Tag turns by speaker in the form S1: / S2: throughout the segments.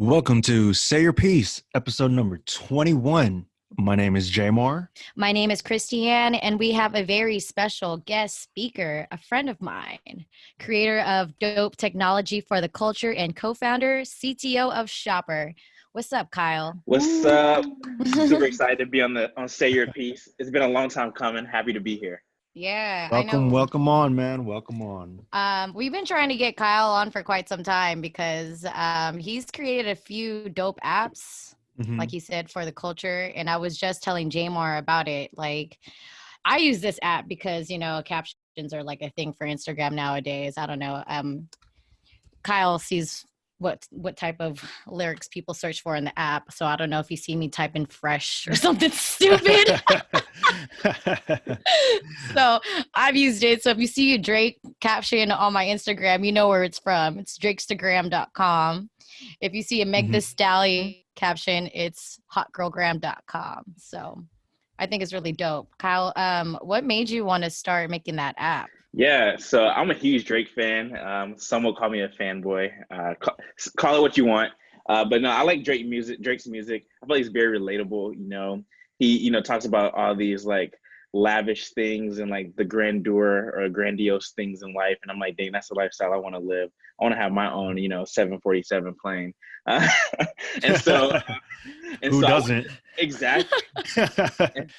S1: Welcome to Say Your Piece, episode number 21. My name is Jamar.
S2: My name is Christiane, and we have a very special guest speaker, a friend of mine, creator of dope technology for the culture and co-founder, CTO of Shopr. What's up, Kyle?
S3: What's up? Super excited to be on Say Your Piece. It's been a long time coming. Happy to be here.
S2: Yeah,
S1: Welcome,
S2: I know.
S1: welcome on, man. Welcome on.
S2: We've been trying to get Kyle on for quite some time because he's created a few dope apps, like he said, for the culture. And I was just telling Jamar about it. Like, I use this app because, you know, captions are like a thing for Instagram nowadays. I don't know. Kyle sees what type of lyrics people search for in the app. So I don't know if you see me type in fresh or something stupid. So I've used it. So if you see a Drake caption on my Instagram, you know where it's from. It's DrakeStagram.com. If you see a Meg Thee Stallion caption, it's HotGirlGram.com. So I think it's really dope. Kyle, what made you want to start making that app?
S3: Yeah, so I'm a huge Drake fan. Some will call me a fanboy. Call it what you want. But no, I like Drake's music. I feel like he's very relatable. You know, he talks about all these like lavish things and like the grandeur or grandiose things in life. And I'm like, dang, that's the lifestyle I want to live. I want to have my own, 747 plane. And so,
S1: Who doesn't?
S3: Exactly.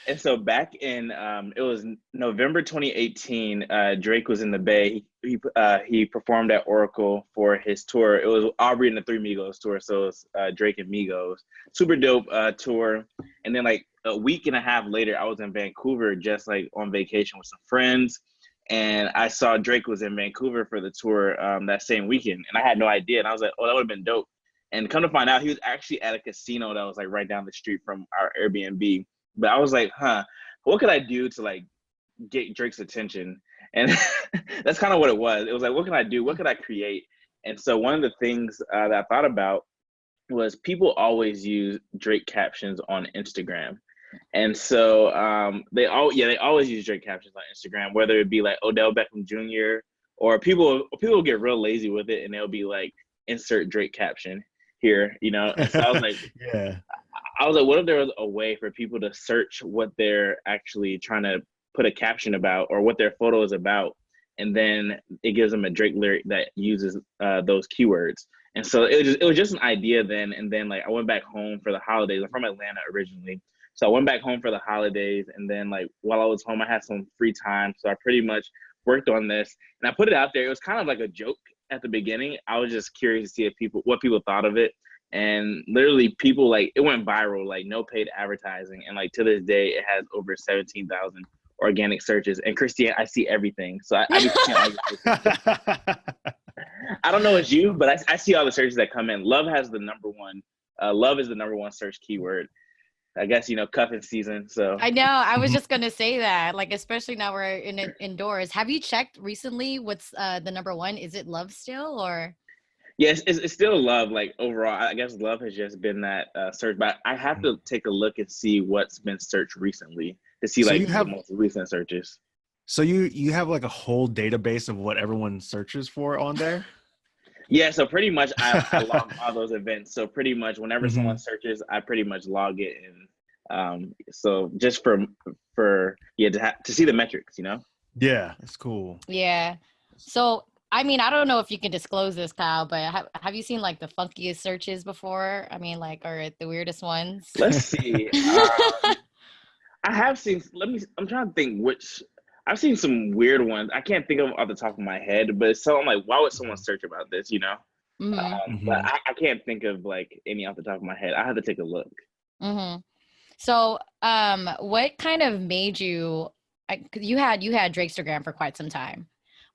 S3: and so back in it was November 2018, Drake was in the Bay. He performed at Oracle for his tour. It was Aubrey and the Three Migos tour, so it's Drake and Migos. Super dope tour. And then like a week and a half later, I was in Vancouver just like on vacation with some friends. And I saw Drake was in Vancouver for the tour that same weekend. And I had no idea. And I was like, oh, that would have been dope. And come to find out, he was actually at a casino that was like right down the street from our Airbnb. But I was like, what could I do to like get Drake's attention? And that's kind of what it was. It was like, what can I do? What could I create? And so one of the things that I thought about was people always use Drake captions on Instagram. And so they always use Drake captions on Instagram, whether it be like Odell Beckham Jr. or people get real lazy with it and they'll be like, insert Drake caption here, And so I was like,
S1: yeah.
S3: I was like, what if there was a way for people to search what they're actually trying to put a caption about or what their photo is about, and then it gives them a Drake lyric that uses those keywords. And so it was just an idea then. And then like I went back home for the holidays. I'm from Atlanta originally. So I went back home for the holidays, and then like while I was home, I had some free time. So I pretty much worked on this and I put it out there. It was kind of like a joke at the beginning. I was just curious to see what people thought of it. And literally people like it went viral, like no paid advertising. And like to this day, it has over 17,000 organic searches. And Christian, I see everything. So I don't know it's you, but I see all the searches that come in. Love is the number one search keyword. I guess, cuffing season. So
S2: I know. I was just going to say that, like, especially now we're indoors. Have you checked recently what's the number one? Is it love still or?
S3: Yes, it's still love. Like overall, I guess love has just been that search, but I have to take a look and see what's been searched recently to see the most recent searches.
S1: So you have like a whole database of what everyone searches for on there?
S3: Yeah, so pretty much I log all those events. So pretty much whenever someone searches, I pretty much log it in. So just to see the metrics,
S1: Yeah, that's cool.
S2: Yeah. So I mean, I don't know if you can disclose this, Kyle, but have you seen like the funkiest searches before? I mean, like, or the weirdest ones?
S3: Let's see. I have seen. I'm trying to think which. I've seen some weird ones. I can't think of them off the top of my head, but it's something like, why would someone search about this, But I can't think of like any off the top of my head. I have to take a look.
S2: So what kind of made you, you had DrakeStagram for quite some time,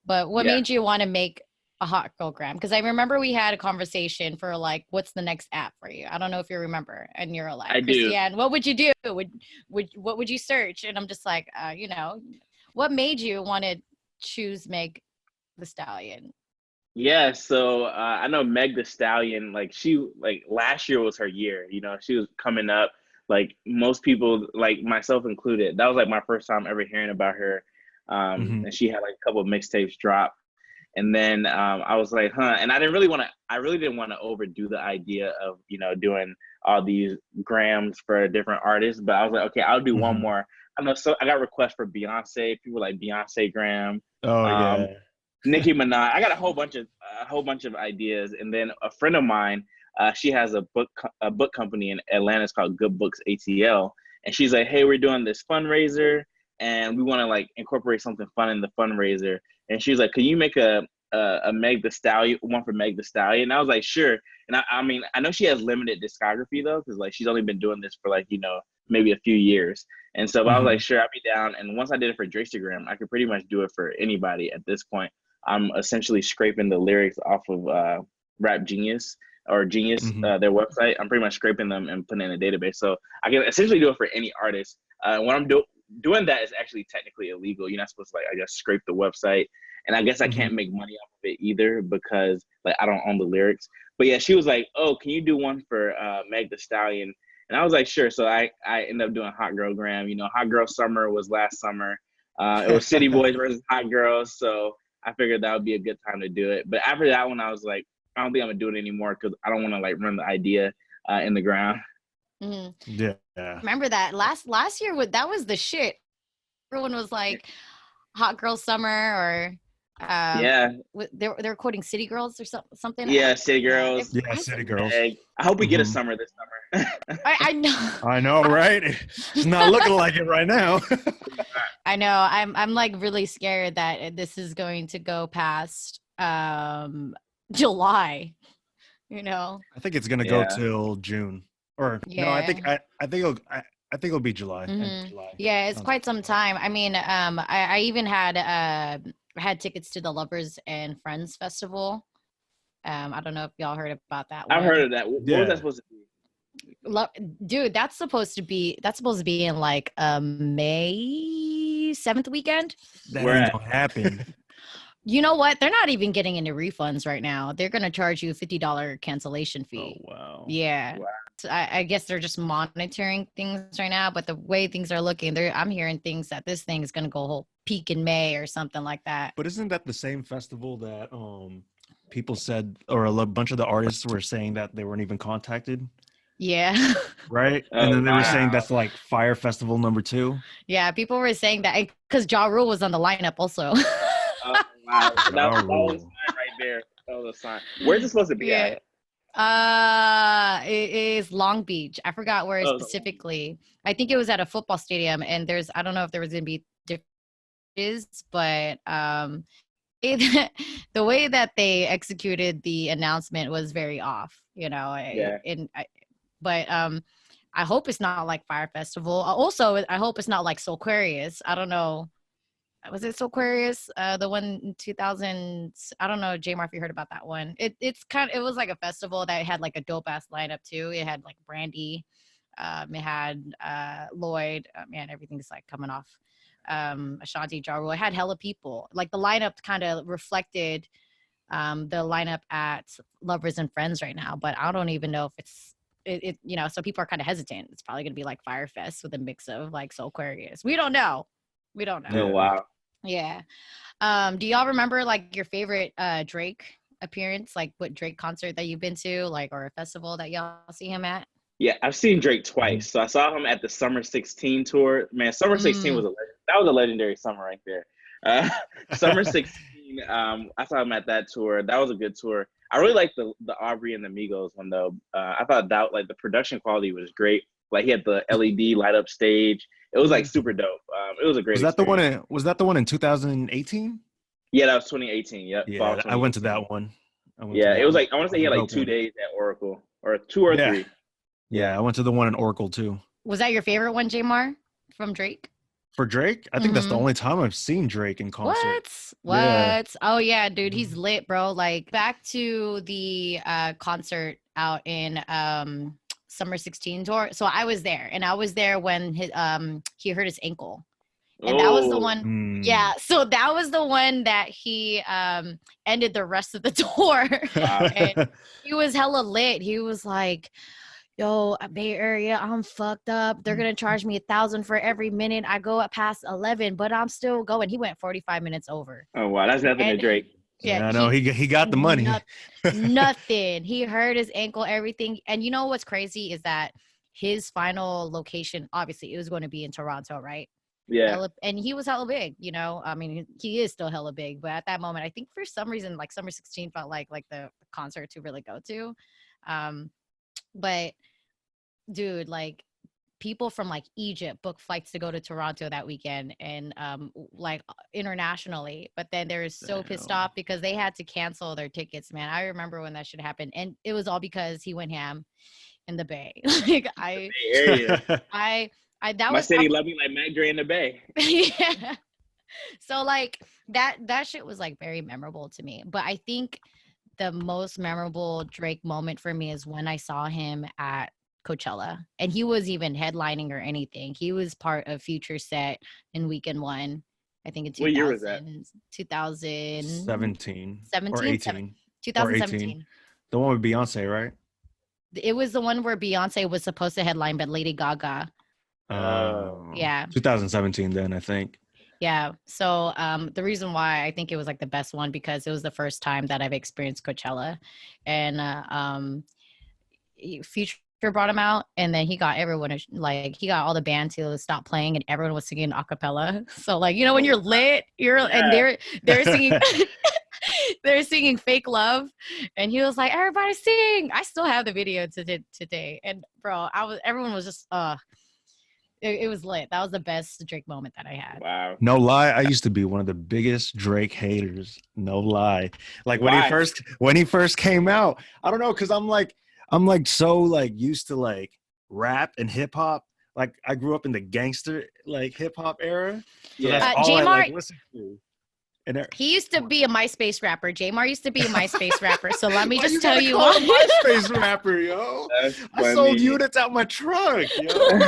S2: but what made you want to make a HotGirlGram? Because I remember we had a conversation for like, what's the next app for you? I don't know if you remember. And you're like,
S3: I do.
S2: Christiane, what would you do? What would you search? And I'm just like, what made you want to choose Meg Thee Stallion?
S3: Yeah, so I know Meg Thee Stallion, like last year was her year, she was coming up, like most people, like myself included. That was like my first time ever hearing about her. And she had like a couple of mixtapes drop. And then I was like, and I really didn't want to overdo the idea of, doing all these grams for different artists. But I was like, okay, I'll do one more. I know, so I got requests for Beyonce, people like BeyonceGram.
S1: Oh yeah.
S3: Nicki Minaj. I got a whole bunch of ideas. And then a friend of mine, she has a book company in Atlanta. It's called Good Books ATL. And she's like, hey, we're doing this fundraiser and we want to like incorporate something fun in the fundraiser. And she's like, can you make a Meg the Stallion, one for Meg the Stallion? And I was like, sure. And I mean, I know she has limited discography though, because like she's only been doing this for like, maybe a few years. And so I was like, sure, I'll be down. And once I did it for DrakeStagram, I could pretty much do it for anybody at this point. I'm essentially scraping the lyrics off of Rap Genius or Genius, their website. I'm pretty much scraping them and putting in a database. So I can essentially do it for any artist. When I'm doing that is actually technically illegal. You're not supposed to like, I guess, scrape the website. And I guess I can't make money off of it either because like I don't own the lyrics. But yeah, she was like, oh, can you do one for Meg the Stallion? And I was like, sure. So I ended up doing HotGirlGram. Hot Girl Summer was last summer. It was City Boys versus Hot Girls. So I figured that would be a good time to do it. But after that one, I was like, I don't think I'm gonna do it anymore because I don't want to like run the idea in the ground.
S1: Yeah.
S2: Remember that last year? That was the shit. Everyone was like, "Hot Girl Summer," or they're quoting City Girls or something.
S3: Yeah, City Girls.
S1: Yeah, City Girls.
S3: I hope we get a summer this summer.
S2: I know.
S1: I know, right? It's not looking like it right now.
S2: I know. I'm like really scared that this is going to go past July.
S1: I think it's gonna go till June, or no? I think it'll be July. July.
S2: Yeah, it's quite some time. I mean, I even had tickets to the Lovers and Friends Festival. I don't know if y'all heard about that one.
S3: I've heard of that. What was that supposed to be?
S2: Dude, that's supposed to be in like May 7th weekend.
S1: That ain't gonna happen.
S2: You know what? They're not even getting into refunds right now. They're going to charge you a $50 cancellation fee.
S1: Oh, wow.
S2: Yeah. Wow. So I guess they're just monitoring things right now. But the way things are looking, I'm hearing things that this thing is going to go whole peak in May or something like that.
S1: But isn't that the same festival that people said, or a bunch of the artists were saying that they weren't even contacted?
S2: Yeah.
S1: Right? And then they were saying that's like Fire Festival #2.
S2: Yeah, people were saying that because Ja Rule was on the lineup also.
S3: Wow. That was a sign right there. That was a sign. Where's it supposed to be at?
S2: It is Long Beach. I forgot where specifically. I think it was at a football stadium, and I don't know if there was going to be differences, but the way that they executed the announcement was very off, but I hope it's not like Fire Festival. Also, I hope it's not like Soulquarius. I don't know. Was it Soulquarius? The one in 2000? I don't know, J-Mar, if you heard about that one. It was like a festival that had like a dope ass lineup too. It had like Brandy, it had Lloyd. Man, everything's like coming off. Ashanti, Ja Rule. It had hella people. Like the lineup kind of reflected the lineup at Lovers and Friends right now, but I don't even know if it's so people are kind of hesitant. It's probably gonna be like Fire Fest with a mix of like Soulquarius. We don't know.
S3: Oh, wow.
S2: Yeah. Do y'all remember like your favorite Drake appearance? Like what Drake concert that you've been to, like, or a festival that y'all see him at?
S3: Yeah, I've seen Drake twice. So I saw him at the Summer 16 tour. Man, Summer 16 was that was a legendary summer right there. Summer 16, I saw him at that tour. That was a good tour. I really liked the Aubrey and the Migos one though. I thought that like the production quality was great. Like he had the LED light up stage. It was like super dope. It was a great.
S1: Was that the one in 2018?
S3: Yeah, that was 2018. Yep.
S1: Yeah, I went to that one.
S3: It was like I want to say he had like 2 days at Oracle or 2 or 3.
S1: Yeah, I went to the one in Oracle too.
S2: Was that your favorite one, J-Mar, from Drake?
S1: For Drake? I think that's the only time I've seen Drake in concert.
S2: What? Yeah. Oh yeah, dude, he's lit, bro. Like back to the concert out in Summer 16 tour. So I was there, and I was there when he hurt his ankle. And that was the one. Yeah. So that was the one that he ended the rest of the tour. And he was hella lit. He was like, yo, Bay Area, I'm fucked up. They're going to charge me $1,000 for every minute I go up past 11, but I'm still going. He went 45 minutes over.
S3: Oh, wow. That's nothing to Drake.
S2: Yeah,
S1: I know he got the money.
S2: Nothing. He hurt his ankle, everything. And you know what's crazy is that his final location, obviously, it was going to be in Toronto, right?
S3: Yeah.
S2: And he was hella big, you know. I mean, he is still hella big, but at that moment, I think for some reason, like Summer 16 felt like the concert to really go to. But dude, like people from like Egypt booked flights to go to Toronto that weekend and like internationally, but then they're so pissed off because they had to cancel their tickets, man. I remember when that shit happened, and it was all because he went ham in the Bay. Like
S3: Bay Area.
S2: That
S3: my
S2: was
S3: city loved me like Mac Dre in the Bay.
S2: Yeah. So like that shit was like very memorable to me. But I think the most memorable Drake moment for me is when I saw him at Coachella, and he was even headlining or anything. He was part of Future Set in Weekend One. I think in 2000,
S3: what year was that?
S1: 2017 or
S2: 18. 2017.
S1: Or 18. The one with Beyonce, right?
S2: It was the one where Beyonce was supposed to headline, but Lady Gaga. Yeah.
S1: 2017 then, I think.
S2: Yeah. So the reason why I think it was like the best one because it was the first time that I've experienced Coachella, and Future brought him out, and then he got everyone he got all the band to stop playing, and everyone was singing a cappella. So like, you know, when you're lit, and they're singing. They're singing Fake Love, and he was like, everybody sing. I still have the video today, and bro, everyone was just it was lit. That was the best Drake moment that I had.
S3: Wow.
S1: No lie, I used to be one of the biggest Drake haters. No lie. Like when he first came out, I don't know, because I'm like so like used to like rap and hip hop. Like I grew up in the gangster like hip hop era. So that's all I like listen to. And
S2: he used to be a MySpace rapper. Jamar used to be a MySpace rapper. So let me just tell you
S1: what MySpace rapper, yo. I sold units out my truck, yo.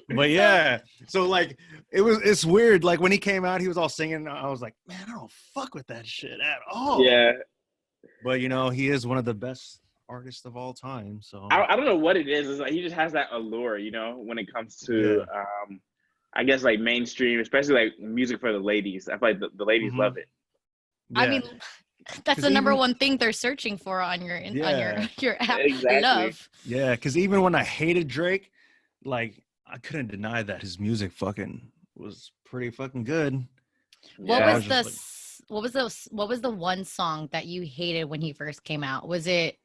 S1: But yeah, so like it's weird. Like when he came out, he was all singing. I was like, man, I don't fuck with that shit at all.
S3: Yeah.
S1: But you know, he is one of the best artists of all time. So
S3: I don't know what it is. It's like he just has that allure, you know, when it comes to I guess like mainstream, especially like music for the ladies. I feel like the ladies love it.
S2: Yeah. I mean, that's the number one thing they're searching for on your app.
S3: Exactly.
S2: Love.
S1: Yeah, because even when I hated Drake, like I couldn't deny that his music was pretty fucking good.
S2: What was the one song that you hated when he first came out? Was it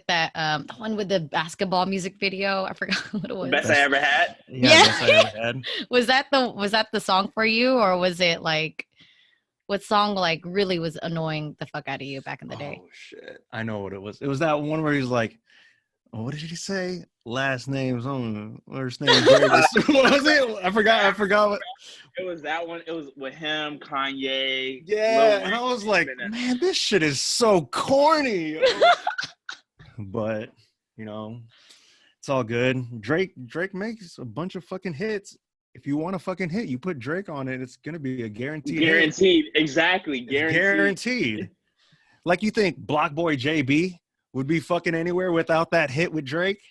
S2: that the one with the basketball music video? I forgot what it was.
S3: Best I ever had.
S2: Yeah.
S1: Best I ever had.
S2: Was that the song for you, or was it like what song like really was annoying the fuck out of you back in the day?
S1: Oh shit, I know what it was. It was that one where he's like, what did he say? Last name's on first name Davis. What was it? I forgot what.
S3: It was that one. It was with him, Kanye.
S1: Yeah, and I was like, man, this shit is so corny. But you know, it's all good. Drake makes a bunch of fucking hits. If you want a fucking hit, you put Drake on it. It's gonna be a guaranteed.
S3: Guaranteed, exactly.
S1: Guaranteed. Like you think Block Boy JB would be fucking anywhere without that hit with Drake?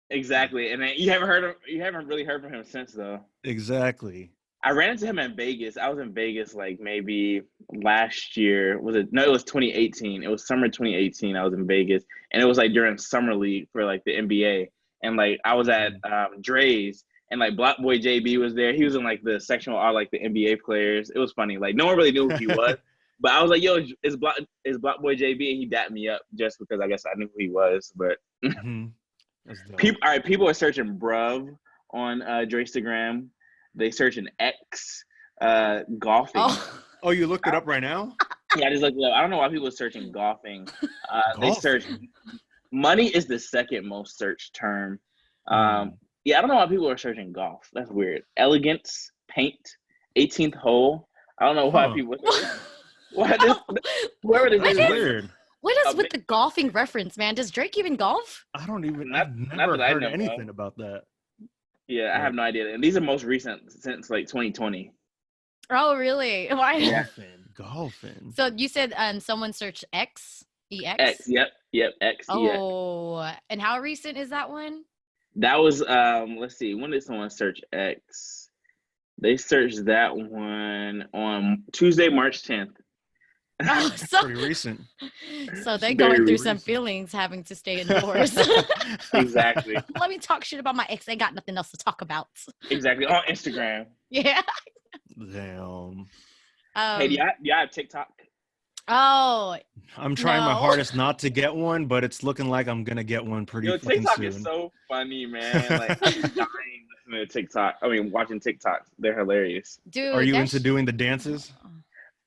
S3: Exactly. And then you haven't really heard from him since though.
S1: Exactly.
S3: I ran into him in Vegas. I was in Vegas like maybe last year. It was 2018. It was summer 2018. I was in Vegas, and it was like during summer league for like the NBA. And like I was at Dre's, and like Block Boy JB was there. He was in like the section with all like the NBA players. It was funny. Like no one really knew who he was. But I was like, yo, it's Block Boy JB, and he dapped me up just because I guess I knew who he was. But people are searching bruv on DrakeStagram. They searching X golfing.
S1: Oh, you looked it up right now?
S3: Yeah, I just looked it up. I don't know why people are searching golfing. They search money is the second most searched term. Yeah, I don't know why people are searching golf. That's weird. Elegance, paint, 18th hole. I don't know why people. Whoever this is
S1: weird.
S2: What is with the golfing reference, man? Does Drake even golf?
S1: I've never heard anything about that.
S3: Yeah, I have no idea. And these are most recent since like 2020.
S2: Oh, really? Why?
S1: Golfing.
S2: So you said someone searched X? EX?
S3: X, yep, X.
S2: Oh, and how recent is that one?
S3: That was, let's see, when did someone search X? They searched that one on Tuesday, March 10th.
S2: Oh,
S1: Pretty recent.
S2: So they're going through some feelings having to stay indoors.
S3: Exactly.
S2: Let me talk shit about my ex. They got nothing else to talk about.
S3: Exactly. On Instagram.
S2: Yeah.
S1: Damn.
S3: Hey, do you have TikTok?
S2: Oh,
S1: I'm trying my hardest not to get one, but it's looking like I'm gonna get one pretty fucking
S3: TikTok
S1: soon.
S3: is so funny, man. Like, I'm dying listening to TikTok. I mean, watching TikToks. They're hilarious.
S2: Dude,
S1: are you into doing the dances?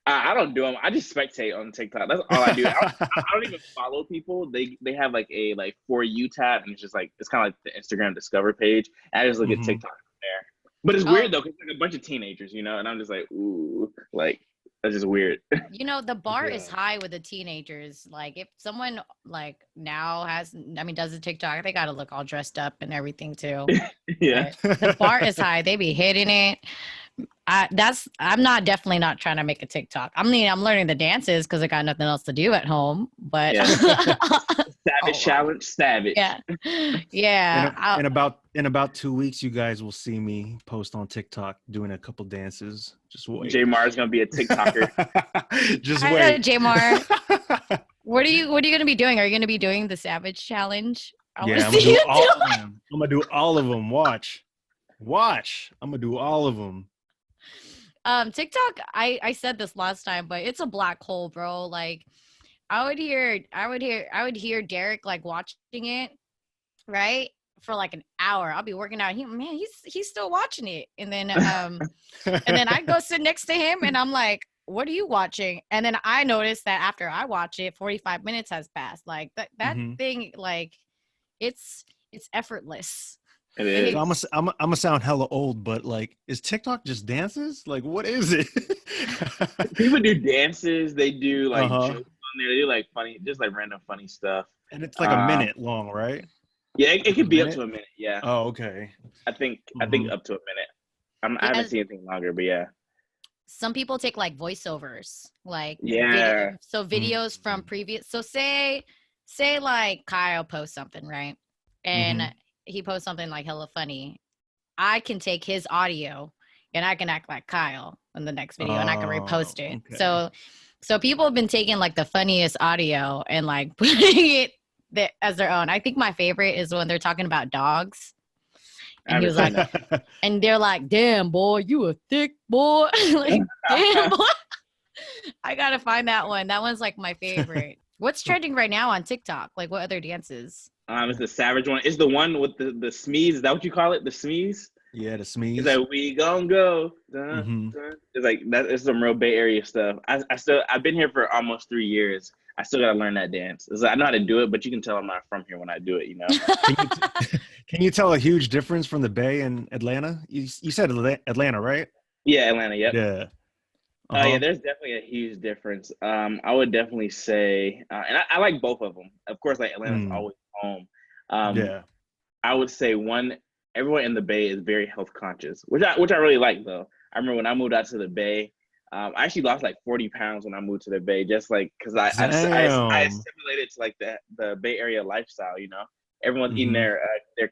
S3: I don't do them. I just spectate on TikTok. That's all I do. I don't even follow people. They have like a For You tab, and it's just like, it's kind of like the Instagram Discover page. And I just look at TikTok there. But it's weird though, because it's like a bunch of teenagers, and I'm just like, ooh, like, that's just weird.
S2: The bar is high with the teenagers. Like, if someone like now does a TikTok, they got to look all dressed up and everything too.
S3: Yeah.
S2: But the bar is high. They be hitting it. I'm definitely not trying to make a TikTok. I'm learning the dances because I got nothing else to do at home. But
S3: Savage challenge, savage.
S2: Yeah.
S1: In about 2 weeks, you guys will see me post on TikTok doing a couple dances. Just wait.
S3: J Mar's gonna be a TikToker.
S1: Just wait.
S2: J Mar. What are you gonna be doing? Are you gonna be doing the Savage Challenge?
S1: I'm gonna do all of them. I'm gonna do all of them. Watch. I'm gonna do all of them.
S2: TikTok, I said this last time, but it's a black hole, bro. Like, I would hear Derek like watching it, right? For like an hour. I'll be working out. He's still watching it. And then I go sit next to him and I'm like, what are you watching? And then I notice that after I watch it, 45 minutes has passed. Like that thing, like it's effortless.
S3: It is.
S1: So I'm gonna sound hella old, but like, is TikTok just dances? Like, what is it?
S3: People do dances. They do like jokes on there. They do like funny, just like random funny stuff.
S1: And it's like a minute long, right?
S3: Yeah, it could be up to a minute. Yeah.
S1: Oh, okay.
S3: I think up to a minute. I haven't seen anything longer, but yeah.
S2: Some people take like voiceovers, like videos from previous. So say like Kyle posts something, right? And he posts something like hella funny. I can take his audio and I can act like Kyle in the next video and I can repost it. Okay. So people have been taking like the funniest audio and like putting it as their own. I think my favorite is when they're talking about dogs. And he was like, and they're like, damn boy, you a thick boy. Like, damn boy. I gotta find that one. That one's like my favorite. What's trending right now on TikTok? Like, what other dances?
S3: It's the Savage one. It's the one with the smees. Is that what you call it? The smees?
S1: Yeah, the smees.
S3: It's like, we gon' go. Dun, dun. It's like that. It's some real Bay Area stuff. I've been here for almost 3 years. I still gotta learn that dance. It's like, I know how to do it, but you can tell I'm not from here when I do it.
S1: Can you tell a huge difference from the Bay and Atlanta? You said Atlanta, right?
S3: Yeah, Atlanta. Yep.
S1: Yeah.
S3: Yeah, there's definitely a huge difference. I would definitely say, and I like both of them. Of course, like Atlanta's always home. I would say everyone in the Bay is very health conscious, which I really like though. I remember when I moved out to the Bay, I actually lost like 40 pounds when I moved to the Bay, just like because I assimilated to like the Bay Area lifestyle. Everyone's eating their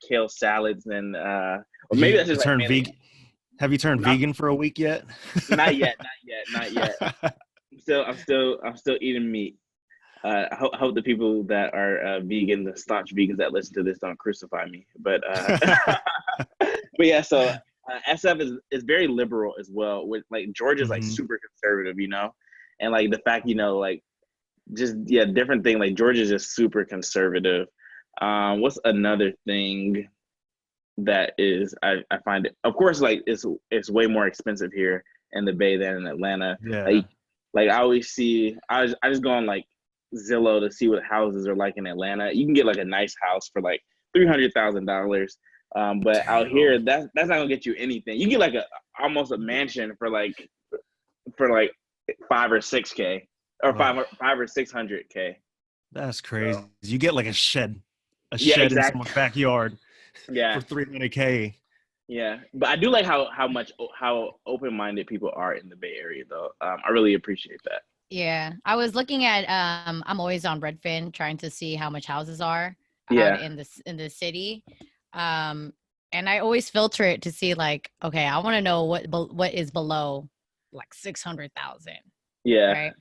S3: kale salads and or maybe that's just like
S1: vegan. Have you turned vegan for a week yet?
S3: Not yet. I'm still eating meat. I hope the people that are vegan, the staunch vegans that listen to this, don't crucify me. But but yeah, so SF is very liberal as well. With like Georgia's like super conservative, and like the fact like just different thing. Like Georgia's just super conservative. What's another thing that is I find it, of course, like it's way more expensive here in the Bay than in Atlanta.
S1: Yeah.
S3: Like I always see, I just go on like Zillow to see what houses are like in Atlanta. You can get like a nice house for like $300,000. But out here, that's not gonna get you anything. You get like almost a mansion for like 5 or 6K or 5 or 600K.
S1: That's crazy. So, you get like a shed
S3: exactly.
S1: in someone's backyard.
S3: Yeah.
S1: For $300K.
S3: Yeah, but I do like how open-minded people are in the Bay Area, though. I really appreciate that.
S2: Yeah, I was looking at I'm always on Redfin trying to see how much houses are out in the city, and I always filter it to see like, okay, I want to know what is below like 600,000.
S3: Yeah.
S2: Right.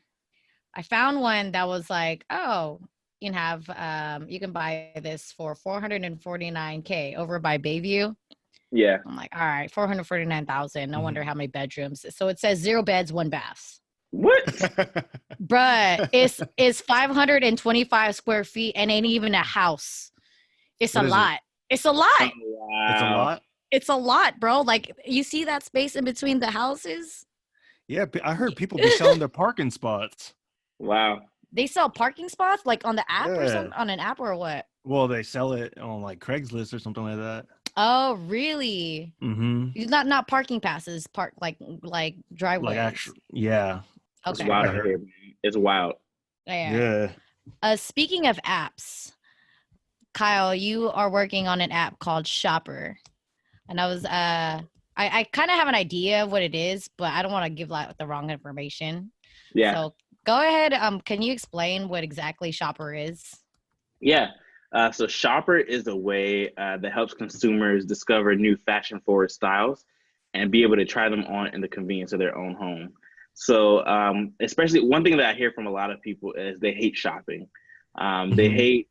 S2: I found one that was like, oh, you can have you can buy this for $449K over by Bayview.
S3: Yeah.
S2: I'm like, all right, 449,000. No wonder how many bedrooms. So it says 0 beds, 1 bath.
S3: What?
S2: Bruh, it's 525 square feet and ain't even a house. It's a lot. It's a lot.
S3: Oh, wow.
S1: It's a lot.
S2: It's a lot, bro. Like, you see that space in between the houses?
S1: Yeah, I heard people be selling their parking spots.
S3: Wow.
S2: They sell parking spots like on the app or something, on an app or what?
S1: Well, they sell it on like Craigslist or something like that.
S2: Oh, really?
S1: Mm-hmm.
S2: Not parking passes, like driveways.
S1: Like actual, yeah.
S2: Okay.
S3: It's wild here, man. It's wild.
S2: Yeah. Speaking of apps, Kyle, you are working on an app called Shopr, and I kind of have an idea of what it is, but I don't want to give like the wrong information.
S3: Yeah.
S2: So go ahead. Can you explain what exactly Shopr is?
S3: Yeah. So Shopr is a way that helps consumers discover new fashion-forward styles and be able to try them on in the convenience of their own home. So especially one thing that I hear from a lot of people is they hate shopping. They hate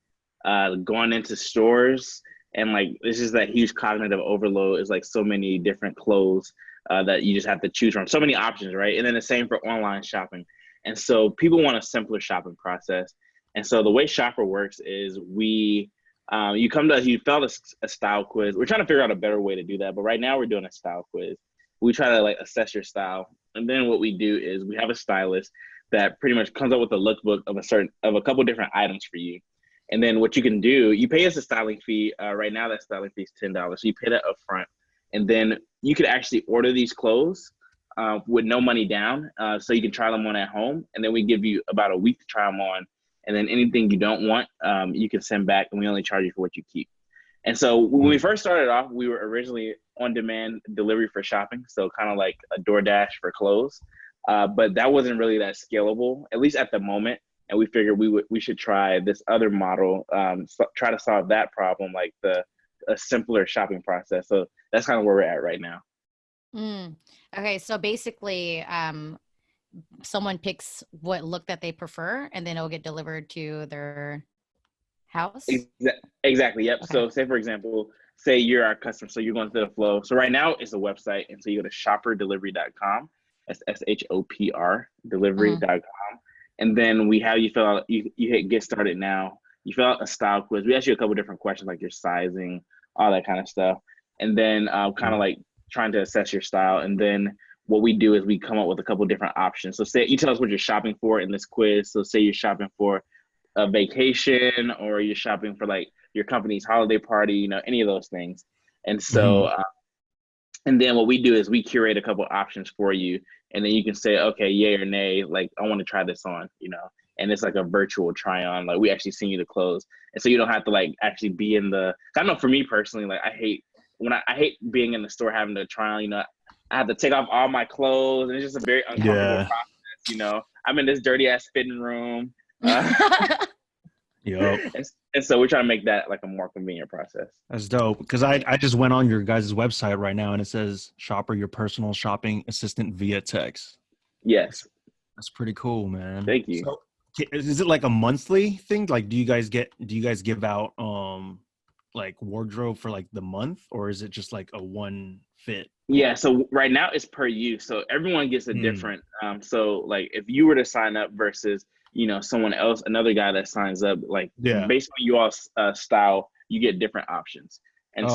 S3: going into stores, and like this is that huge cognitive overload. Is like so many different clothes that you just have to choose from, so many options, right? And then the same for online shopping. And so people want a simpler shopping process. And so the way Shopr works is you come to us, you fill a style quiz. We're trying to figure out a better way to do that, but right now we're doing a style quiz. We try to like assess your style, and then what we do is we have a stylist that pretty much comes up with a lookbook of a couple different items for you. And then what you can do, you pay us a styling fee. Right now that styling fee is $10, so you pay that up front, and then you could actually order these clothes with no money down, so you can try them on at home, and then we give you about a week to try them on. And then anything you don't want, you can send back, and we only charge you for what you keep. And so when we first started off, we were originally on-demand delivery for shopping, so kind of like a DoorDash for clothes. But that wasn't really that scalable, at least at the moment. And we figured we should try this other model, try to solve that problem, like a simpler shopping process. So that's kind of where we're at right now.
S2: Okay, so basically, someone picks what look that they prefer, and then it'll get delivered to their house?
S3: Exactly, yep. Okay. So say, for example, say you're our customer, so you're going through the flow. So right now it's a website, and so you go to shoprDelivery.com. That's SHOPR, delivery.com. And then we have you fill out, you hit get started now. You fill out a style quiz. We ask you a couple different questions like your sizing, all that kind of stuff. And then kind of like trying to assess your style. And then what we do is we come up with a couple different options. So say you tell us what you're shopping for in this quiz. So say you're shopping for a vacation, or you're shopping for like your company's holiday party, any of those things. And so, and then what we do is we curate a couple options for you. And then you can say, okay, yay or nay, like I want to try this on, and it's like a virtual try on, like we actually send you the clothes. And so you don't have to like actually be in I know for me personally, like I hate being in the store having to try on, I have to take off all my clothes, and it's just a very uncomfortable process, I'm in this dirty ass fitting room.
S1: Yep.
S3: And so we're trying to make that like a more convenient process.
S1: That's dope. Because I just went on your guys' website right now, and it says Shopr, your personal shopping assistant via text.
S3: Yes.
S1: That's pretty cool, man.
S3: Thank you.
S1: So, is it like a monthly thing? Like, do you guys give out like wardrobe for like the month, or is it just like a one fit?
S3: Yeah, so right now it's per use, so everyone gets a different so like if you were to sign up versus someone else, another guy that signs up, like based on your style, you get different options. And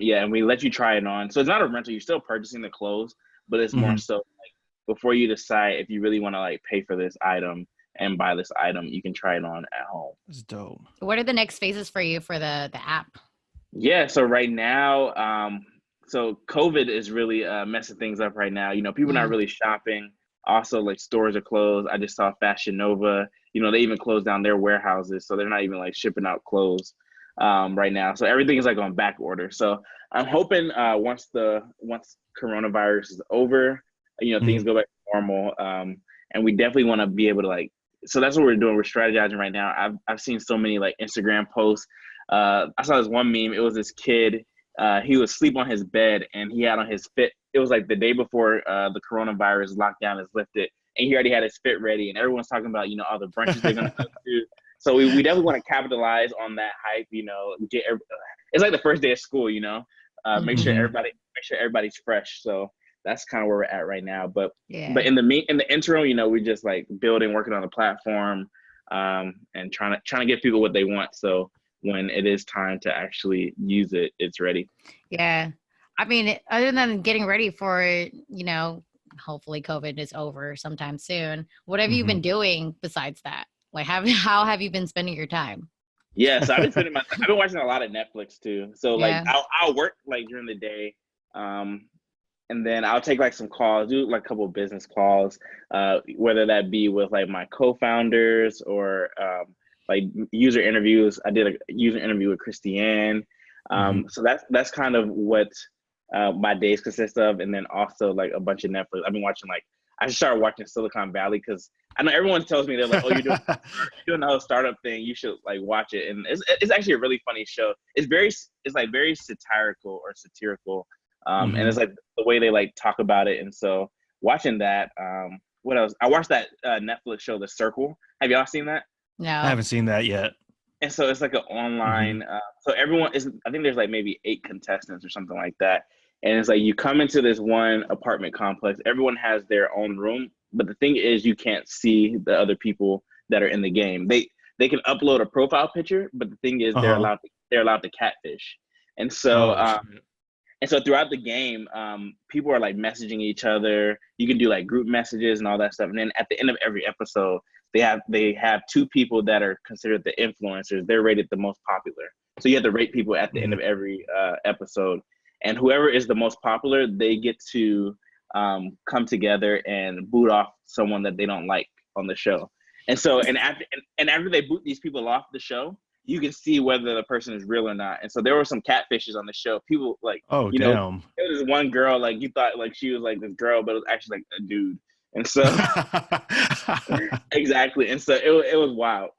S3: and we let you try it on. So it's not a rental, you're still purchasing the clothes, but it's more so like before you decide if you really want to like pay for this item and buy this item, you can try it on at home.
S1: That's dope.
S2: What are the next phases for you for the app?
S3: Yeah, so right now, so COVID is really messing things up right now. People not really shopping. Also, like stores are closed. I just saw Fashion Nova, they even closed down their warehouses. So they're not even like shipping out clothes right now. So everything is like on back order. So I'm hoping once coronavirus is over, things go back to normal. And we definitely want to be able to so that's what we're doing. We're strategizing right now. I've seen so many like Instagram posts. I saw this one meme. It was this kid. He was asleep on his bed, and he had on his fit. It was like the day before the coronavirus lockdown is lifted. and he already had his fit ready, and everyone's talking about, you know, all the brunches they're gonna go to. So we definitely want to capitalize on that hype, you know. It's like the first day of school, you know. Make sure everybody's fresh. So that's kind of where we're at right now. But in the interim, you know, we just like building, working on the platform, and trying to give people what they want. So when it is time to actually use it, it's ready.
S2: Yeah. I mean, other than getting ready for, you know, hopefully COVID is over sometime soon, what have you been doing besides that? Like, how have you been spending your time?
S3: Yeah, so I've been watching a lot of Netflix too. So like I'll work like during the day, and then I'll take like some calls, do like a couple of business calls, whether that be with like my co-founders or like user interviews. I did a user interview with Christiane. So that's kind of what my days consist of, and then also like a bunch of Netflix. I've been watching I started watching Silicon Valley because I know everyone tells me, they're like, "Oh, you're doing the whole startup thing. You should like watch it." And it's actually a really funny show. It's very satirical, and it's like the way they like talk about it. And so watching that, what else? I watched that Netflix show, The Circle. Have y'all seen that?
S2: No,
S1: I haven't seen that yet.
S3: And so it's like an online. So everyone is. I think there's like maybe 8 contestants or something like that. And it's like you come into this one apartment complex. Everyone has their own room, but the thing is, you can't see the other people that are in the game. They can upload a profile picture, but the thing is, they're allowed to catfish. And so throughout the game, people are like messaging each other. You can do like group messages and all that stuff. And then at the end of every episode, they have 2 people that are considered the influencers. They're rated the most popular. So you have to rate people at the end of every episode. And whoever is the most popular, they get to come together and boot off someone that they don't like on the show. And so, and after they boot these people off the show, you can see whether the person is real or not. And so there were some catfishes on the show. People like, know, there was this one girl, like you thought like she was like this girl, but it was actually like a dude. And so, exactly. And so it was wild.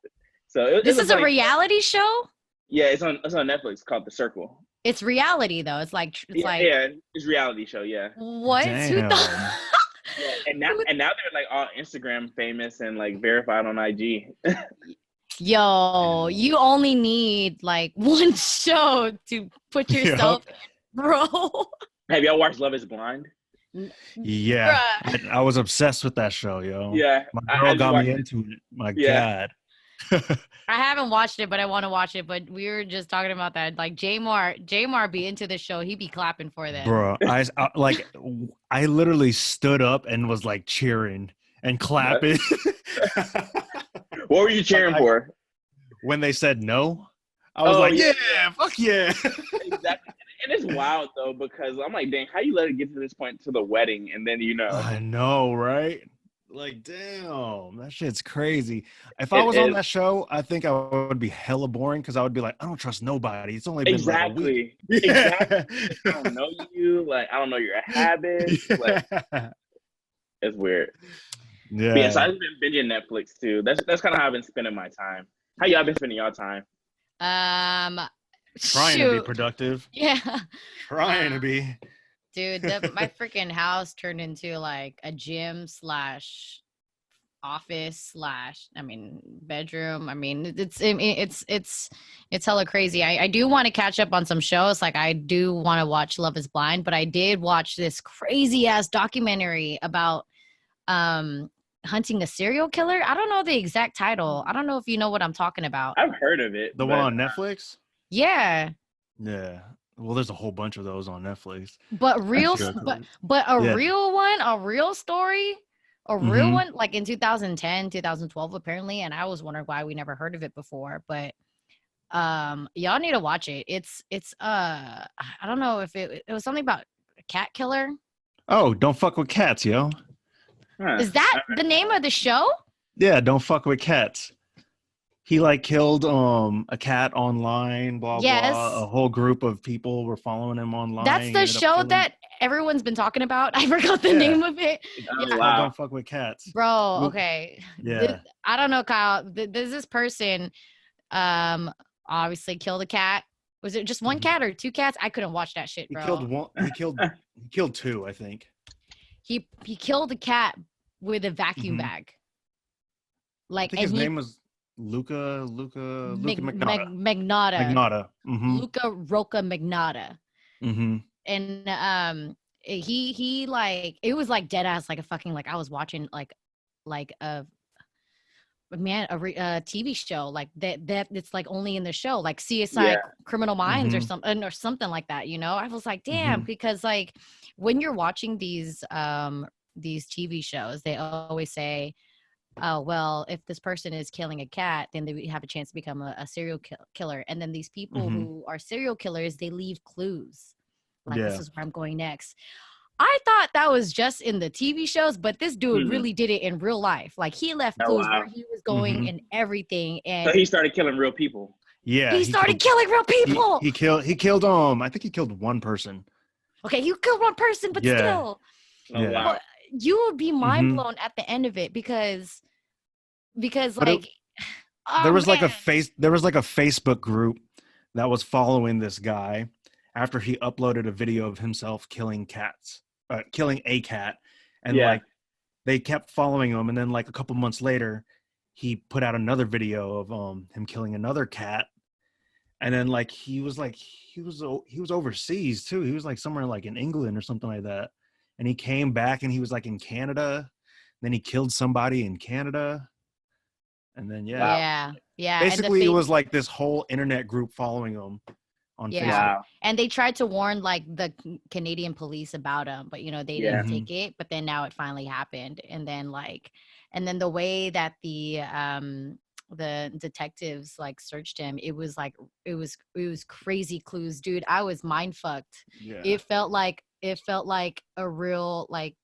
S3: So
S2: this is a reality show?
S3: Yeah, it's on Netflix called The Circle.
S2: It's reality though. It's like
S3: it's reality show. Yeah.
S2: What?
S1: Damn.
S3: And now they're like all Instagram famous and like verified on IG.
S2: Yo, you only need like one show to put yourself in, bro.
S3: Have y'all watched Love Is Blind?
S1: Yeah, I was obsessed with that show, yo.
S3: Yeah,
S1: my girl got me into it. My God.
S2: I haven't watched it, but I want to watch it. But we were just talking about that. Like Jamar be into the show. He be clapping for that.
S1: Bro, I literally stood up and was like cheering and clapping.
S3: What were you cheering for?
S1: When they said no, I was like, yeah, fuck yeah.
S3: Exactly. And it's wild though, because I'm like, dang, how you let it get to this point to the wedding, and then
S1: I know, right? Like, damn, that shit's crazy. If I was on that show, I think I would be hella boring because I would be like, I don't trust nobody. It's only been like a week.
S3: Exactly. I don't know you. Like, I don't know your habits. Like, it's weird.
S1: Yeah.
S3: But yeah, so I've been binging Netflix too. That's kind of how I've been spending my time. How y'all been spending y'all time?
S1: Trying to be productive.
S2: Yeah.
S1: Trying to be.
S2: Dude, my freaking house turned into like a gym / office / bedroom. I mean, it's hella crazy. I do want to catch up on some shows. Like I do want to watch Love Is Blind, but I did watch this crazy ass documentary about hunting a serial killer. I don't know the exact title. I don't know if you know what I'm talking about.
S3: I've heard of it.
S1: The one on Netflix?
S2: Yeah.
S1: Yeah. Well, there's a whole bunch of those on Netflix.
S2: But a real one, a real story, a real one, like in 2010, 2012, apparently. And I was wondering why we never heard of it before. But y'all need to watch it. It's I don't know if it was something about a cat killer.
S1: Oh, Don't Fuck with Cats, yo.
S3: Huh.
S2: Is that the name of the show?
S1: Yeah, Don't Fuck with Cats. He like killed a cat online, blah blah. A whole group of people were following him online.
S2: That's the show that everyone's been talking about. I forgot the name of it.
S1: Yeah. Wow. Don't Fuck with Cats.
S2: Bro, okay.
S1: Yeah.
S2: I don't know, Kyle. There's this person obviously killed a cat. Was it just one cat or 2 cats? I couldn't watch that shit, bro.
S1: He killed 2, I think.
S2: He killed a cat with a vacuum bag. Like,
S1: I think his name was Luca Magnotta.
S2: Magnotta.
S1: Mm-hmm.
S2: Luca Roca Magnotta.
S1: Mm-hmm.
S2: And he like, it was like dead ass, like a fucking, like I was watching like a TV show like that it's like only in the show, like CSI Criminal Minds or something like that, you know. I was like, damn, because like when you're watching these TV shows, they always say, oh, well, if this person is killing a cat, then they have a chance to become a serial killer. And then these people who are serial killers, they leave clues. Like, this is where I'm going next. I thought that was just in the TV shows, but this dude really did it in real life. Like, he left clues where he was going and everything. And
S3: so he started killing real people.
S1: Yeah.
S2: He started killing real people.
S1: He killed I think he killed one person.
S2: Okay, he killed one person, but still.
S3: Oh, wow.
S2: You would be mind blown at the end of it because like
S1: there was like a Facebook group that was following this guy after he uploaded a video of himself killing a cat, and like they kept following him, and then like a couple months later he put out another video of him killing another cat, and then like he was overseas too. He was like somewhere like in England or something like that. And he came back and he was like in Canada. Then he killed somebody in Canada. And then, basically, it was like this whole internet group following him on Facebook. Wow.
S2: And they tried to warn like the Canadian police about him, but, you know, they didn't take it. But then now it finally happened. And then the way that the detectives like searched him, it was crazy clues, dude. I was mind fucked. Yeah. It felt like a real like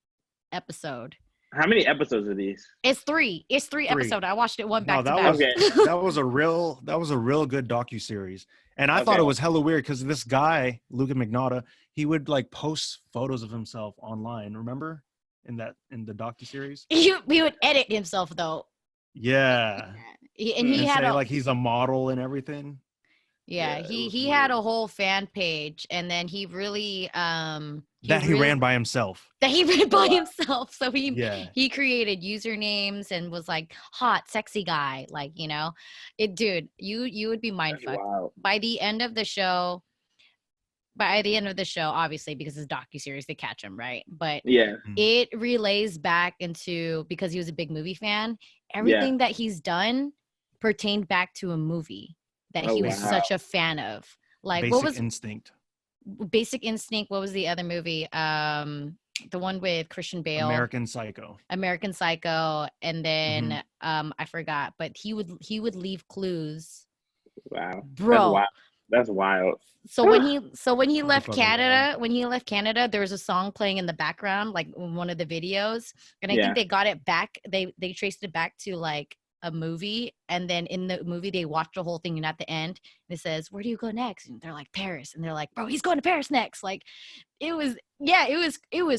S2: episode.
S3: How many episodes are these?
S2: It's three episodes. I watched it back to
S1: back. That was a real good docuseries. And I thought it was hella weird because this guy, Luca Magnotta, he would like post photos of himself online. Remember in the docuseries?
S2: He would edit himself though.
S1: Yeah.
S2: He had
S1: like he's a model and everything.
S2: Yeah, he had a whole fan page, and then he really
S1: he ran by himself.
S2: So he created usernames and was like hot, sexy guy, like, you know. Dude, you would be mind fucked. Wow. By the end of the show, obviously, because it's a docuseries, they catch him, right? But it relays back into, because he was a big movie fan, everything that he's done pertained back to a movie that he was such a fan of. Like
S1: Basic Instinct.
S2: What was the other movie? The one with Christian Bale.
S1: American Psycho.
S2: And then I forgot, but he would leave clues.
S3: Wow.
S2: Bro.
S3: That's wild.
S2: So when he left Canada, there was a song playing in the background, like in one of the videos. And I think they got it back. They traced it back to like a movie, and then in the movie they watch the whole thing, and at the end it says, "Where do you go next?" And they're like, "Paris." And they're like, "Bro, he's going to Paris next." Like it was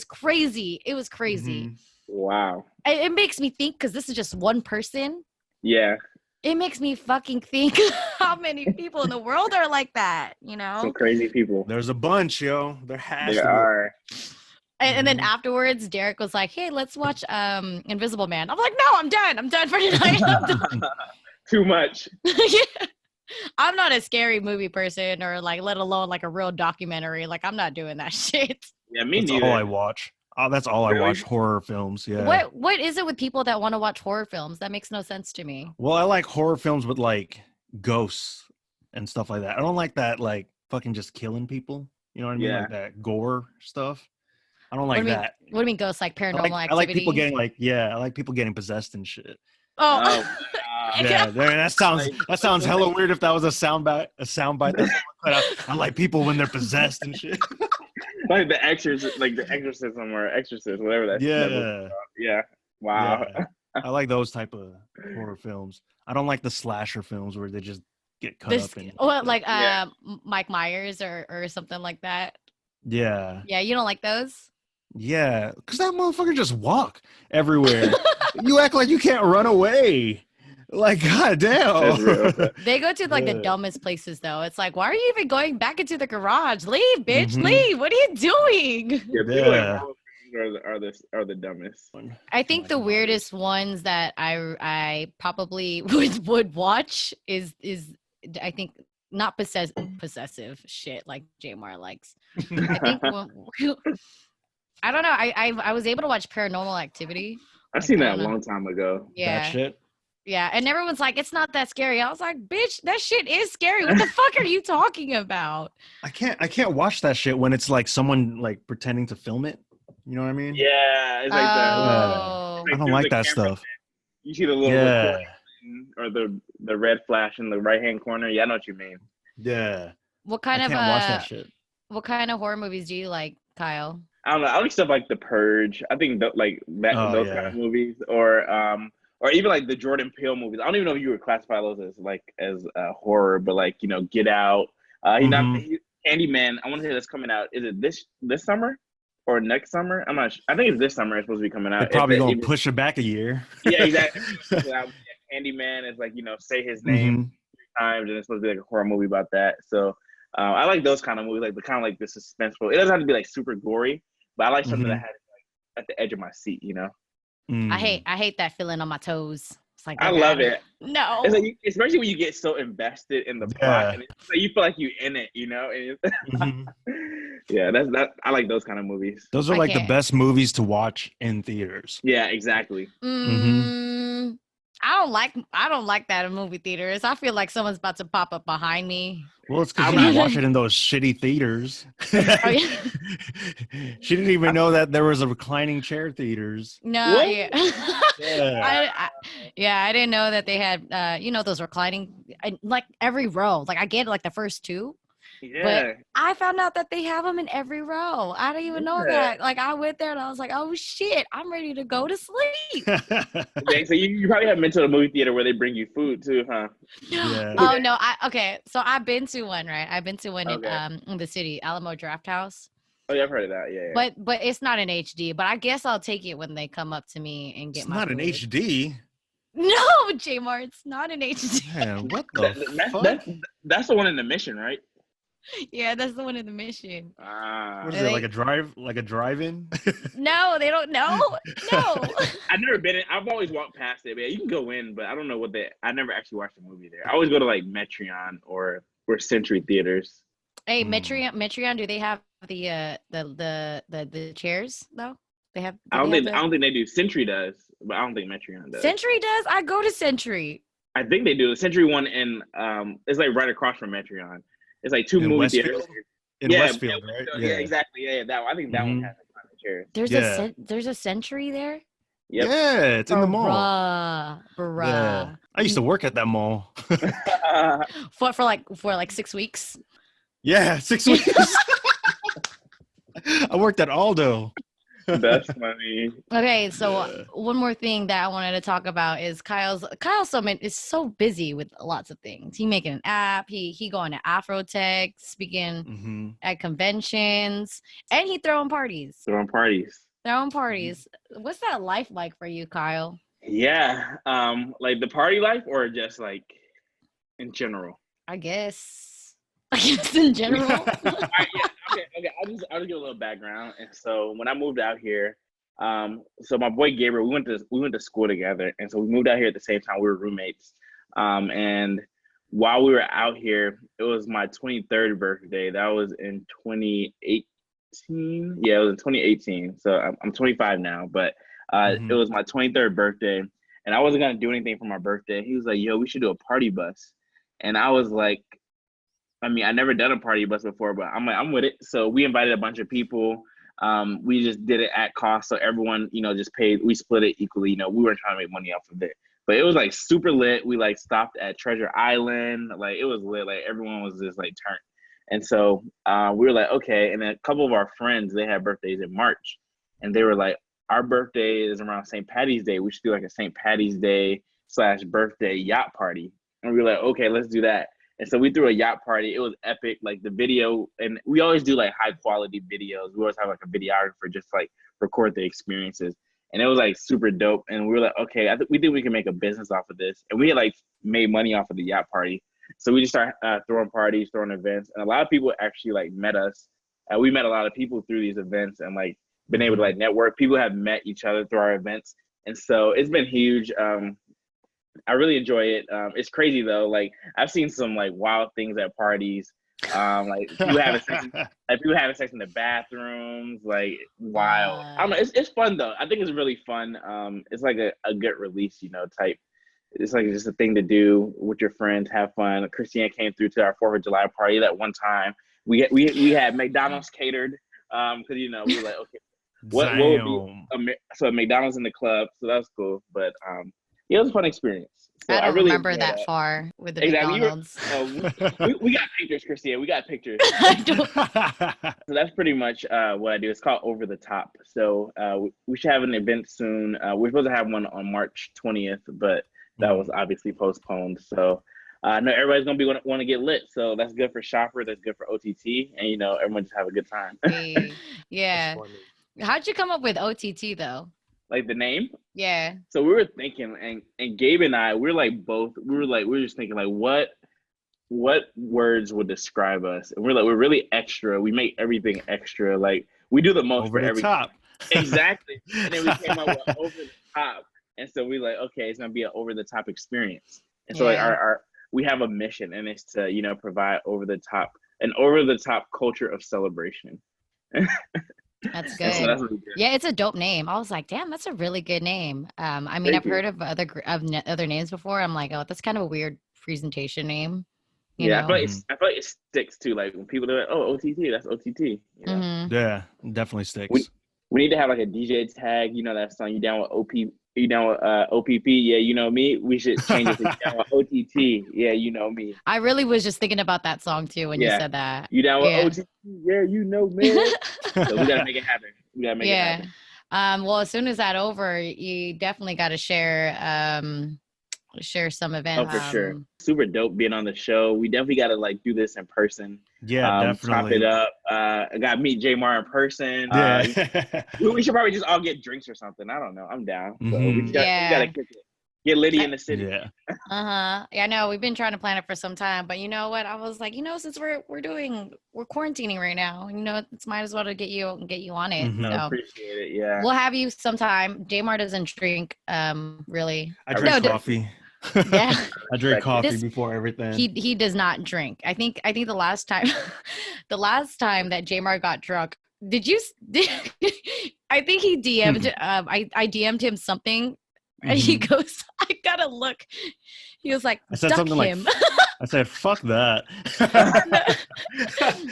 S2: crazy. It was crazy.
S3: Wow.
S2: It makes me think, because this is just one person.
S3: Yeah.
S2: It makes me fucking think how many people in the world are like that, you know?
S3: Some crazy people.
S1: There's a bunch, yo. There
S3: are.
S2: And then afterwards, Derek was like, "Hey, let's watch Invisible Man." I'm like, "No, I'm done. I'm done for tonight."
S3: Too much.
S2: Yeah. I'm not a scary movie person, or like, let alone like a real documentary. Like, I'm not doing that shit.
S3: Yeah, me neither.
S1: That's all I watch. That's all I watch. Horror films. Yeah.
S2: What is it with people that want to watch horror films? That makes no sense to me.
S1: Well, I like horror films with like ghosts and stuff like that. I don't like that like fucking just killing people. You know what I mean? Like that gore stuff. I don't like that.
S2: What do you mean ghosts? Like paranormal activity?
S1: I like people getting I like people getting possessed and shit.
S2: Oh.
S1: Yeah, that sounds hella weird if that was a soundbite. I like people when they're possessed and shit.
S3: Like the Exorcism or Exorcist, whatever that. Yeah. Wow.
S1: Yeah. I like those type of horror films. I don't like the slasher films where they just get cut up.
S2: Mike Myers or something like that.
S1: Yeah.
S2: Yeah, you don't like those?
S1: Yeah, because that motherfucker just walk everywhere. You act like you can't run away. Like, goddamn.
S2: They go to like the dumbest places though. It's like, why are you even going back into the garage? Leave, bitch, leave. What are you doing?
S3: Yeah. are the dumbest.
S2: I think the weirdest ones that I probably would watch is I think not possessive shit like Jamar likes. I think I don't know. I was able to watch Paranormal Activity.
S3: I've seen that a long time ago.
S2: Yeah.
S1: That shit.
S2: Yeah, and everyone's like, it's not that scary. I was like, bitch, that shit is scary. What the fuck are you talking about?
S1: I can't watch that shit when it's like someone like pretending to film it. You know what I mean?
S3: Yeah, it's like
S2: I
S1: don't like that stuff.
S3: You see the little recording or the red flash in the right hand corner. Yeah, I know what you mean.
S1: Yeah.
S2: What kind of
S1: watch that shit.
S2: What kind of horror movies do you like, Kyle?
S3: I don't know. I like stuff like The Purge. I think those kind of movies, or even like the Jordan Peele movies. I don't even know if you would classify those as horror, but like, you know, Get Out. Candyman. I want to say that's coming out. Is it this summer or next summer? I'm not sure. I think it's this summer. It's supposed to be coming out.
S1: They're probably gonna push it back a year.
S3: Yeah, exactly. Candyman is like, you know, say his name 3 times, and it's supposed to be like a horror movie about that. So I like those kind of movies, like the kind of like the suspenseful. It doesn't have to be like super gory, but I like something that has like at the edge of my seat, you know.
S2: I hate that feeling on my toes. It's like,
S3: I love it.
S2: No,
S3: it's like, especially when you get so invested in the plot, and it's like you feel like you in it, you know. And yeah, that's that. I like those kind of movies.
S1: Those are like the best movies to watch in theaters.
S3: Yeah, exactly.
S2: I don't like that in movie theaters. I feel like someone's about to pop up behind me.
S1: Well, it's because you watch it in those shitty theaters. She didn't even know that there was a reclining chair theaters.
S2: No, I didn't know that they had, those reclining, like every row. Like I get like the first 2. Yeah. But I found out that they have them in every row. I didn't even know that. Like I went there and I was like, oh shit, I'm ready to go to sleep.
S3: Okay, so you probably haven't been to a movie theater where they bring you food too, huh?
S2: Yeah. Oh no, so I've been to one, right? I've been to one in the city, Alamo Drafthouse.
S3: Oh yeah, I've heard of that. Yeah.
S2: But it's not an HD. But I guess I'll take it when they come up to me and get my food.
S1: It's not an HD.
S2: No, Jamar, it's not an HD.
S1: Man, what the fuck?
S3: That's the one in the Mission, right?
S2: Yeah, that's the one in the Mission.
S1: What is it, like a drive-in?
S2: No, they don't know. No.
S3: I've never been in. I've always walked past it. Man. You can go in, but I don't know I never actually watched a movie there. I always go to like Metreon or Century Theaters.
S2: Hey, Metreon, do they have the chairs though? They have.
S3: I don't think they do. Century does, but I don't think Metreon does.
S2: Century does. I go to Century.
S3: I think they do. The Century one it's like right across from Metreon. It's like 2 movie theaters.
S1: In Westfield, right?
S3: Yeah, exactly. Yeah, that one. I think that one has a
S2: chair. There's a Century there?
S3: Yep.
S1: Yeah, it's in the mall.
S2: Bruh.
S1: Yeah. I used to work at that mall.
S2: for like 6 weeks?
S1: Yeah, 6 weeks. I worked at Aldo.
S3: That's funny.
S2: Okay, so one more thing that I wanted to talk about is Kyle is so busy with lots of things. He making an app. He going to Afrotech, speaking at conventions, and he throwing parties. What's that life like for you, Kyle?
S3: Yeah, like the party life, or just like in general?
S2: I guess in general.
S3: All right, yeah. Okay. I'll just give a little background. And so when I moved out here, so my boy Gabriel, we went to school together, and so we moved out here at the same time. We were roommates. And while we were out here, it was my 23rd birthday. That was in 2018. Yeah, it was in 2018. So I'm 25 now, but it was my 23rd birthday, and I wasn't gonna do anything for my birthday. He was like, "Yo, we should do a party bus," and I was like, I mean, I never done a party bus before, but I'm like, I'm with it. So we invited a bunch of people. We just did it at cost. So everyone, just paid, we split it equally. We weren't trying to make money off of it, but it was like super lit. We like stopped at Treasure Island. Like it was lit. Like everyone was just like turned. And so we were like, okay. And then a couple of our friends, they had birthdays in March, and they were like, our birthday is around St. Patty's Day. We should do like a St. Patty's Day / birthday yacht party. And we were like, okay, let's do that. And so we threw a yacht party. It was epic. Like the video, and we always do like high quality videos. We always have like a videographer just like record the experiences. And it was like super dope. And we were like, okay, we think we can make a business off of this. And we had like made money off of the yacht party. So we just started throwing parties, throwing events. And a lot of people actually like met us. We met a lot of people through these events. And like been able to like network. People have met each other through our events. And so it's been huge. I really enjoy it. It's crazy though. Like I've seen some like wild things at parties. Like people having sex in the bathrooms, like wild. I don't know. It's fun though. I think it's really fun. It's like a good release, type. It's like just a thing to do with your friends, have fun. Christiane came through to our 4th of July party that one time. We had McDonald's catered, because we were like, okay, what would be so McDonald's in the club, so that was cool. But it was a fun experience. So
S2: I don't really remember that far with the McDonald's.
S3: We got pictures, Christiane. We got pictures. So that's pretty much what I do. It's called Over the Top. So we should have an event soon. We're supposed to have one on March 20th, but that was obviously postponed. So I know everybody's gonna want to get lit. So that's good for Shopr. That's good for OTT, and everyone just have a good time.
S2: Yeah. How'd you come up with OTT though?
S3: Like the name?
S2: Yeah.
S3: So we were thinking, and Gabe and I, we were just thinking like, what words would describe us? And we're really extra. We make everything extra. Like we do the most
S1: over
S3: for
S1: the
S3: everything.
S1: top.
S3: Exactly. And then we came up with Over the Top. And so we like, okay, it's gonna be an over the top experience. And so like we have a mission, and it's to provide an over the top culture of celebration.
S2: That's good. So that's really good. Yeah, it's a dope name. I was like, damn, that's a really good name. I mean, I've heard of other names before. I'm like, oh, that's kind of a weird presentation name. You know?
S3: I feel like it sticks too. Like when people are like, oh, OTT, that's OTT.
S1: Yeah, definitely sticks.
S3: We need to have like a DJ tag. That song, you down with OPP? Yeah, you know me. We should change it to you down with OTT. Yeah, you know me.
S2: I really was just thinking about that song too when you said that.
S3: You down with OTT? Yeah, you know me. So we gotta make it happen. It happen.
S2: Well, as soon as that over, you definitely got to share some events.
S3: Oh, for sure. Super dope being on the show. We definitely got to like do this in person.
S1: Yeah, definitely.
S3: Chop it up. I got to meet Jamar in person.
S1: Yeah.
S3: We should probably just all get drinks or something. I don't know. I'm down. So we got to get litty in the city.
S1: Yeah.
S2: Yeah, I know. We've been trying to plan it for some time, but you know what? I was like, since we're quarantining right now, it's might as well to get you on it.
S1: Mm-hmm.
S3: So. I appreciate it. Yeah.
S2: We'll have you sometime. Jamar doesn't drink, really.
S1: I drink coffee.
S2: Yeah.
S1: I drink coffee before everything.
S2: He does not drink. I think the last time that Jamar got drunk, I think he DM'd I DM'd him something and he goes, I gotta look. He was like,
S1: I said something
S2: him.
S1: like I said, fuck that.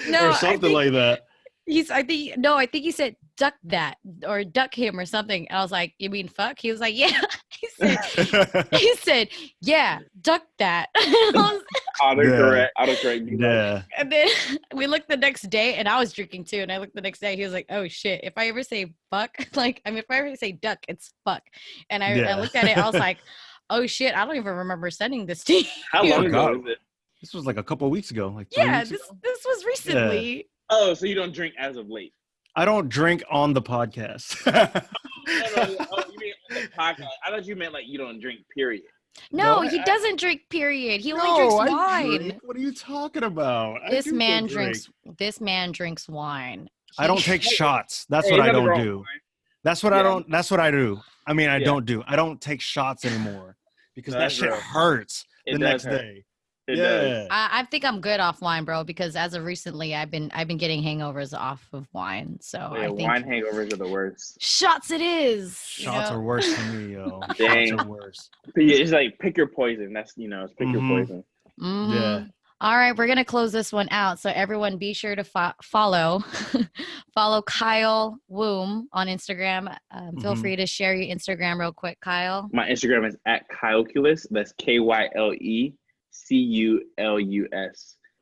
S2: No,
S1: or something like that.
S2: I think he said duck that or duck him or something. And I was like, you mean fuck? He was like, yeah. He said, yeah, duck that.
S3: Autocorrect.
S1: Yeah.
S2: And then we looked the next day and I was drinking too. And I looked the next day, he was like, oh shit, if I ever say fuck, if I ever say duck, it's fuck. And I looked at it, I was like, oh shit, I don't even remember sending this to you.
S3: How long ago was it?
S1: This was like a couple of weeks ago. Like
S2: this was recently.
S3: Yeah. Oh, so you don't drink as of late?
S1: I don't drink on the podcast.
S3: No, you mean on the podcast. I thought you meant like you don't drink, period.
S2: No, he doesn't drink, period. He only drinks wine.
S1: Drink. What are you talking about?
S2: This man drinks wine.
S1: I don't take shots. That's what I don't do. That's what I do. I mean, I don't do. I don't take shots anymore because that shit hurts the next day.
S2: I think I'm good off wine, bro, because as of recently I've been getting hangovers off of wine. So I think
S3: wine hangovers are the worst.
S2: Shots it is.
S1: Shots are worse for me, yo.
S3: Dang.
S1: Shots are worse.
S3: It's like pick your poison. That's it's pick your poison.
S2: Mm-hmm.
S1: Yeah.
S2: All right, we're gonna close this one out. So everyone, be sure to follow Kyle Woumn on Instagram. Feel free to share your Instagram real quick, Kyle.
S3: My Instagram is @Kyleculus. That's KYLECULUS.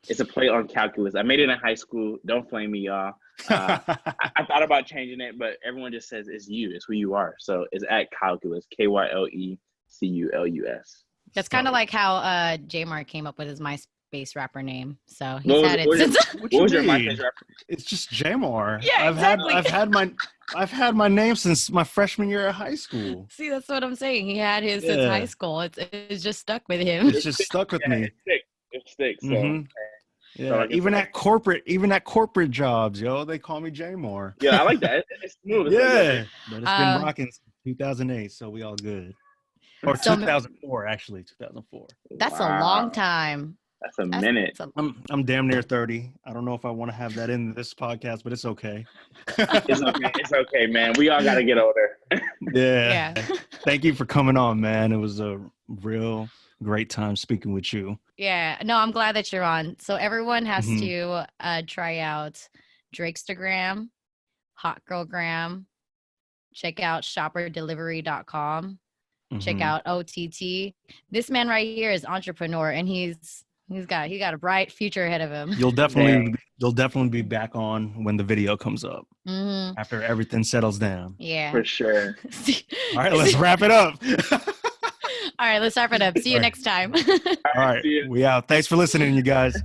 S3: It's a play on calculus. I made it in high school. Don't flame me, y'all. I thought about changing it, but everyone just says it's you. It's who you are. So it's @Kyleculus. KYLECULUS.
S2: That's kind of like how Jamar came up with his MySpace rapper name. So he's had it since.
S3: What was your MySpace rapper?
S1: It's just Jamar.
S2: Yeah, exactly.
S1: I've had my name since my freshman year of high school.
S2: See, that's what I'm saying. He had his since high school. It's just stuck with him.
S1: It's just stuck with me.
S3: It sticks. So.
S1: Yeah, so even at corporate jobs, yo, they call me J-More.
S3: Yeah, I like that. It's smooth.
S1: Yeah, but it's been rocking since 2008, so we all good. Or 2004, actually, 2004.
S2: That's a long time.
S3: That's a minute.
S1: I'm damn near 30. I don't know if I want to have that in this podcast, but it's okay.
S3: It's okay, man. We all got to get older.
S1: Yeah. Thank you for coming on, man. It was a real great time speaking with you.
S2: Yeah. No, I'm glad that you're on. So everyone has to try out DrakeStagram, HotGirlGram. Check out ShoprDelivery.com. Check out OTT. This man right here is entrepreneur, and he's got a bright future ahead of him.
S1: You'll definitely be back on when the video comes up after everything settles down.
S2: Yeah,
S3: for sure.
S1: All right, let's wrap it up.
S2: All right, let's wrap it up. See you next time.
S1: All right, we out. Thanks for listening, you guys.